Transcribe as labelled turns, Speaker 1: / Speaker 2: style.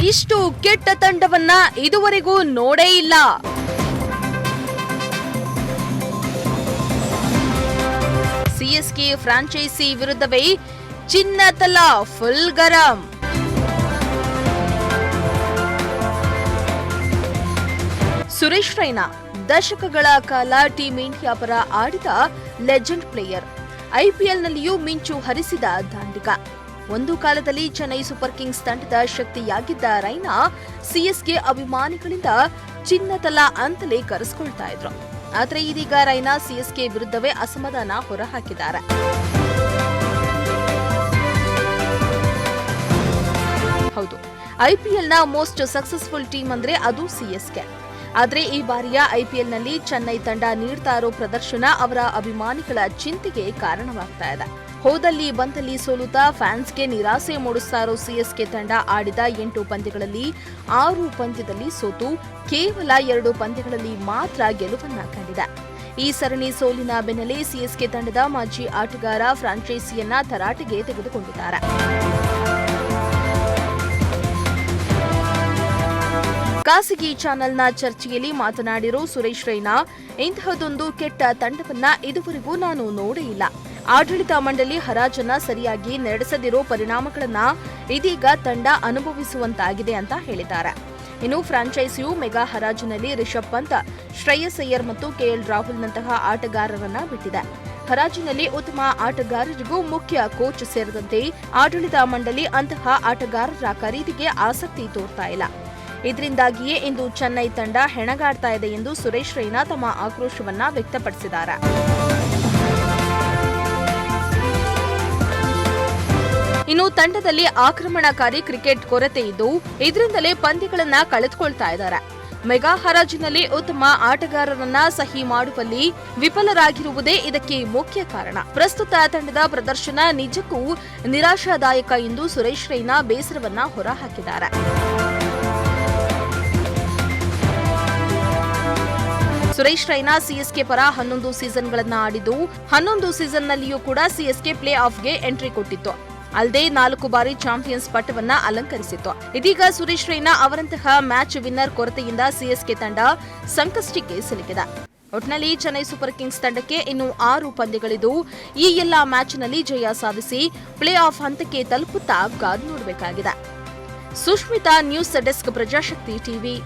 Speaker 1: ಇಷ್ಟು ಕೆಟ್ಟ ತಂಡವನ್ನ ಇದುವರೆಗೂ ನೋಡೇ ಇಲ್ಲ. ಸಿಎಸ್ಕೆ ಫ್ರಾಂಚೈಸಿ ವಿರುದ್ಧವೇ ಚಿನ್ನತಲ ಫುಲ್ ಗರಂ. ಸುರೇಶ್ ರೈನಾ ದಶಕಗಳ ಕಾಲ ಟೀಂ ಇಂಡಿಯಾ ಪರ ಆಡಿದ ಲೆಜೆಂಡ್ ಪ್ಲೇಯರ್, ಐಪಿಎಲ್ನಲ್ಲಿಯೂ ಮಿಂಚು ಹರಿಸಿದ ದಾಂಡಿಗ. ಒಂದು ಕಾಲದಲ್ಲಿ ಚೆನ್ನೈ ಸೂಪರ್ ಕಿಂಗ್ಸ್ ತಂಡದ ಶಕ್ತಿಯಾಗಿದ್ದ ರೈನಾ ಸಿಎಸ್ಕೆ ಅಭಿಮಾನಿಗಳಿಂದ ಚಿನ್ನತಲ ಅಂತಲೇ ಕರೆಸಿಕೊಳ್ತಾ ಇದ್ರು. ಆದರೆ ಇದೀಗ ರೈನಾ ಸಿಎಸ್ಕೆ ವಿರುದ್ಧವೇ ಅಸಮಾಧಾನ ಹೊರಹಾಕಿದ್ದಾರೆ. ಹೌದು, ಐಪಿಎಲ್ನ ಮೋಸ್ಟ್ ಸಕ್ಸಸ್ಫುಲ್ ಟೀಮ್ ಅಂದ್ರೆ ಅದು ಸಿಎಸ್ಕೆ. ಆದರೆ ಈ ಬಾರಿಯ ಐಪಿಎಲ್ನಲ್ಲಿ ಚೆನ್ನೈ ತಂಡ ನೀಡ್ತಾ ಇರೋ ಪ್ರದರ್ಶನ ಅವರ ಅಭಿಮಾನಿಗಳ ಚಿಂತೆಗೆ ಕಾರಣವಾಗ್ತಾ ಇದೆ. ಹೋದಲ್ಲಿ ಬಂದಲ್ಲಿ ಸೋಲುತ್ತಾ ಫ್ಯಾನ್ಸ್ಗೆ ನಿರಾಸೆ ಮೂಡಿಸ್ತಾ ಇರೋ ಸಿಎಸ್ಕೆ ತಂಡ ಆಡಿದ 8 ಪಂದ್ಯಗಳಲ್ಲಿ 6 ಪಂದ್ಯದಲ್ಲಿ ಸೋತು ಕೇವಲ 2 ಪಂದ್ಯಗಳಲ್ಲಿ ಮಾತ್ರ ಗೆಲುವನ್ನ ಕಂಡಿದೆ. ಈ ಸರಣಿ ಸೋಲಿನ ಬೆನ್ನಲ್ಲೇ ಸಿಎಸ್ಕೆ ತಂಡದ ಮಾಜಿ ಆಟಗಾರ ಫ್ರಾಂಚೈಸಿಯನ್ನ ತರಾಟೆಗೆ ತೆಗೆದುಕೊಂಡಿದ್ದಾರೆ. ಖಾಸಗಿ ಚಾನೆಲ್ನ ಚರ್ಚೆಯಲ್ಲಿ ಮಾತನಾಡಿರೋ ಸುರೇಶ್ ರೈನಾ, ಇಂತಹದೊಂದು ಕೆಟ್ಟ ತಂಡವನ್ನ ಇದುವರೆಗೂ ನಾನು ನೋಡೇ ಇಲ್ಲ. ಆಡಳಿತ ಮಂಡಳಿ ಹರಾಜನ್ನ ಸರಿಯಾಗಿ ನಡೆಸದಿರೋ ಪರಿಣಾಮಗಳನ್ನ ಇದೀಗ ತಂಡ ಅನುಭವಿಸುವಂತಾಗಿದೆ ಅಂತ ಹೇಳಿದ್ದಾರೆ. ಇನ್ನು ಫ್ರಾಂಚೈಸಿಯು ಮೆಗಾ ಹರಾಜಿನಲ್ಲಿ ರಿಷಬ್ ಪಂತ್, ಶ್ರೇಯಸ್ ಅಯ್ಯರ್ ಮತ್ತು ಕೆಎಲ್ ರಾಹುಲ್ನಂತಹ ಆಟಗಾರರನ್ನ ಬಿಟ್ಟಿದೆ. ಹರಾಜಿನಲ್ಲಿ ಉತ್ತಮ ಆಟಗಾರರಿಗೂ ಮುಖ್ಯ ಕೋಚ್ ಸೇರಿದಂತೆ ಆಡಳಿತ ಮಂಡಳಿ ಅಂತಹ ಆಟಗಾರರ ಖರೀದಿಗೆ ಆಸಕ್ತಿ ತೋರ್ತಾ ಇಲ್ಲ. ಇದರಿಂದಾಗಿಯೇ ಇಂದು ಚೆನ್ನೈ ತಂಡ ಹೆಣಗಾಡ್ತಾ ಇದೆ ಎಂದು ಸುರೇಶ್ ರೈನಾ ತಮ್ಮ ಆಕ್ರೋಶವನ್ನ ವ್ಯಕ್ತಪಡಿಸಿದ್ದಾರೆ. ಇನ್ನು ತಂಡದಲ್ಲಿ ಆಕ್ರಮಣಕಾರಿ ಕ್ರಿಕೆಟ್ ಕೊರತೆ ಇದ್ದು ಇದರಿಂದಲೇ ಪಂದ್ಯಗಳನ್ನ ಕಳೆದುಕೊಳ್ತಾ ಇದ್ದಾರೆ. ಮೆಗಾ ಹರಾಜಿನಲ್ಲಿ ಉತ್ತಮ ಆಟಗಾರರನ್ನ ಸಹಿ ಮಾಡುವಲ್ಲಿ ವಿಫಲರಾಗಿರುವುದೇ ಇದಕ್ಕೆ ಮುಖ್ಯ ಕಾರಣ. ಪ್ರಸ್ತುತ ತಂಡದ ಪ್ರದರ್ಶನ ನಿಜಕ್ಕೂ ನಿರಾಶಾದಾಯಕ ಎಂದು ಸುರೇಶ್ ರೈನಾ ಬೇಸರವನ್ನ ಹೊರಹಾಕಿದ್ದಾರೆ. ಸುರೇಶ್ ರೈನಾ ಸಿಎಸ್ಕೆ ಪರ 11 ಸೀಸನ್ಗಳನ್ನ ಆಡಿದ್ದು 11 ಸೀಸನ್ನಲ್ಲಿಯೂ ಕೂಡ ಸಿಎಸ್ಕೆ ಪ್ಲೇ ಆಫ್ಗೆ ಎಂಟ್ರಿ ಕೊಟ್ಟಿತ್ತು. ಅಲ್ಲದೆ 4 ಬಾರಿ ಚಾಂಪಿಯನ್ಸ್ ಪಟ್ಟವನ್ನ ಅಲಂಕರಿಸಿತ್ತು. ಇದೀಗ ಸುರೇಶ್ ರೈನಾ ಅವರಂತಹ ಮ್ಯಾಚ್ ವಿನ್ನರ್ ಕೊರತೆಯಿಂದ ಸಿಎಸ್ಕೆ ತಂಡ ಸಂಕಷ್ಟಕ್ಕೆ ಸಿಲುಕಿದೆ. ಒಟ್ನಲ್ಲಿ ಚೆನ್ನೈ ಸೂಪರ್ ಕಿಂಗ್ಸ್ ತಂಡಕ್ಕೆ ಇನ್ನು 6 ಪಂದ್ಯಗಳಿದ್ದು ಈ ಎಲ್ಲಾ ಮ್ಯಾಚ್ನಲ್ಲಿ ಜಯ ಸಾಧಿಸಿ ಪ್ಲೇ ಆಫ್ ಹಂತಕ್ಕೆ ತಲುಪುತ್ತಾ ಕಾದು ನೋಡಬೇಕಾಗಿದೆ. Sushmita, news desk, Prajashakti TV.